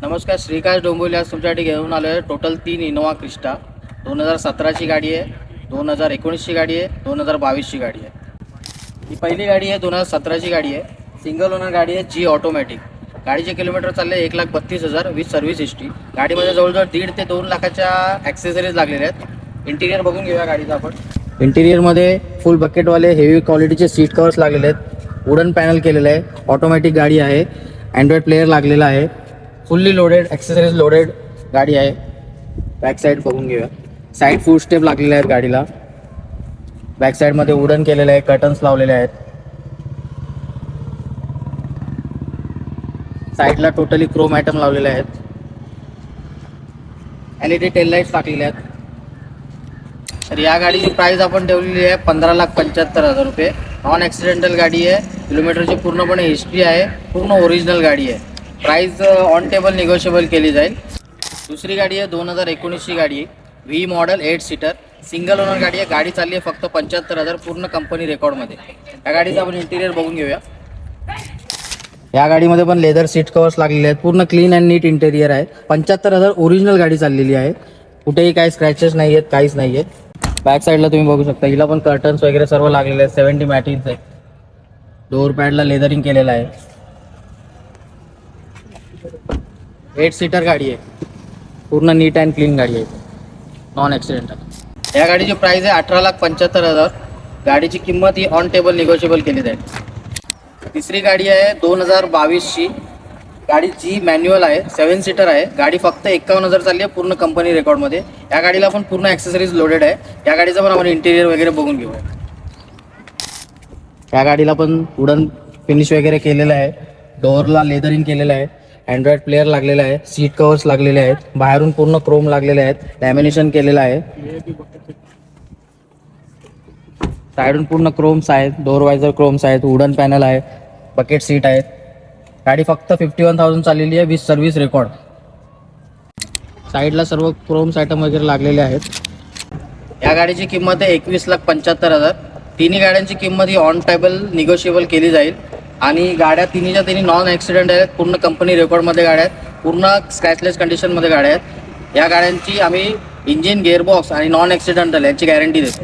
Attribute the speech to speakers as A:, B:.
A: नमस्कार, श्रीकांत डोंबिवली आज तुमच्यासाठी घेऊन आलो आहे. टोटल 3 इनोवा क्रिस्टा 2017ची गाडी आहे, 2019ची गाडी आहे, 2022ची गाडी आहे. ही पहिली गाडी आहे, 2017ची गाडी आहे. सिंगल ओनर गाडी आहे, जी ऑटोमॅटिक. गाडीचे किलोमीटर चालले 1,32,000 विथ सर्व्हिस हिस्ट्री. गाडीमध्ये जवळजवळ 1.5 ते 2 लाखाच्या ॲक्सेसरीज लागलेल्या आहेत. इंटिरियर बघून घेऊया गाडीचा आपण. इंटिरियरमध्ये फुल बकेटवाले हेवी क्वालिटीचे सीट कवर्स लागलेले आहेत. वुडन पॅनल केलेलं आहे. ऑटोमॅटिक गाडी आहे. अँड्रॉइड प्लेअर लागलेला आहे. फुल्ली लोडेड ॲक्सेसरीज लोडेड गाडी आहे. बॅक साईड बघून घेऊया. साईड फूड स्टेप लागलेले आहेत गाडीला. बॅक साईडमध्ये वुडन केलेलं आहे. कर्टन्स लावलेले आहेत. साईडला टोटली क्रोम आयटम लावलेले आहेत. LED टेल लाईट्स टाकलेले आहेत. तर या गाडीची प्राइस आपण ठेवलेली आहे 15,75,000 रुपये. नॉन ॲक्सिडेंटल गाडी आहे. किलोमीटरची पूर्णपणे हिस्ट्री आहे. पूर्ण ओरिजिनल गाडी आहे. प्राइस ऑन टेबल निगोशिएबल केली जाईल. दुसरी गाडी आहे 2019ची गाडी आहे. V model 8 seater single owner गाडी आहे. गाडी चालली आहे फक्त 75,000 पूर्ण कंपनी रेकॉर्डमध्ये. या गाडीचं आपण इंटिरियर बघून घेऊया. या गाडीमध्ये पण लेदर सीट कवर्स लागलेले आहेत. पूर्ण क्लीन अँड नीट इंटेरियर आहे. 75,000 ओरिजिनल गाडी चाललेली आहे. कुठेही काही स्क्रॅचेस नाही आहेत, काहीच नाही आहेत. बॅक साईडला तुम्ही बघू शकता. हिला पण कर्टन्स वगैरे सर्व लागलेले आहेत. 70 मॅटिंग्स आहे. डोअर पॅडला लेदरिंग केलेलं आहे. 8 सीटर गाडी आहे. पूर्ण नीट अँड क्लीन गाडी आहे. Non accidental. या गाडीची प्राइस आहे 18,75,000. गाडीची किंमत ही ऑन टेबल निगोशिएबल केली जाईल. तिसरी गाडी आहे 2022ची गाडी. जी मॅन्युअल आहे. 7 सीटर आहे. गाडी फक्त 51,000 चालली आहे पूर्ण कंपनी रेकॉर्डमध्ये. या गाडीला पण पूर्ण ॲक्सेसरीज लोडेड आहे. या गाडीचं पण आपण इंटिरियर वगैरे बघून घेऊया. या गाडीला पण वुडन फिनिश वगैरे केलेलं आहे. डोअरला लेदरिंग केलेलं आहे. अँड्रॉइड प्लेअर लागलेला आहे. सीट कवर्स लागलेले आहेत. बाहेरून पूर्ण क्रोम लागलेले आहेत. लॅमिनेशन केलेलं आहे. साईडून पूर्ण क्रोम्स आहेत. डोअर वायझर क्रोम्स आहेत. वुडन पॅनल आहे. बकेट सीट आहेत. गाडी फक्त 51,000 चाललेली आहे विथ सर्व्हिस रेकॉर्ड. साईडला सर्व क्रोम्स आयटम वगैरे लागलेले आहेत. या गाडीची किंमत आहे 21,75,000. तिन्ही गाड्यांची किंमत ही ऑन टेबल निगोशिएबल केली जाईल. आणि गाड्या तिन्हीच्या तिन्ही नॉन ॲक्सिडेंट आहेत. पूर्ण कंपनी रेकॉर्डमध्ये गाड्या आहेत. पूर्ण स्क्रॅचलेस कंडिशनमध्ये गाड्या आहेत. या गाड्यांची आम्ही इंजिन, गिअरबॉक्स आणि नॉन ॲक्सिडेंटल यांची गॅरंटी देतो.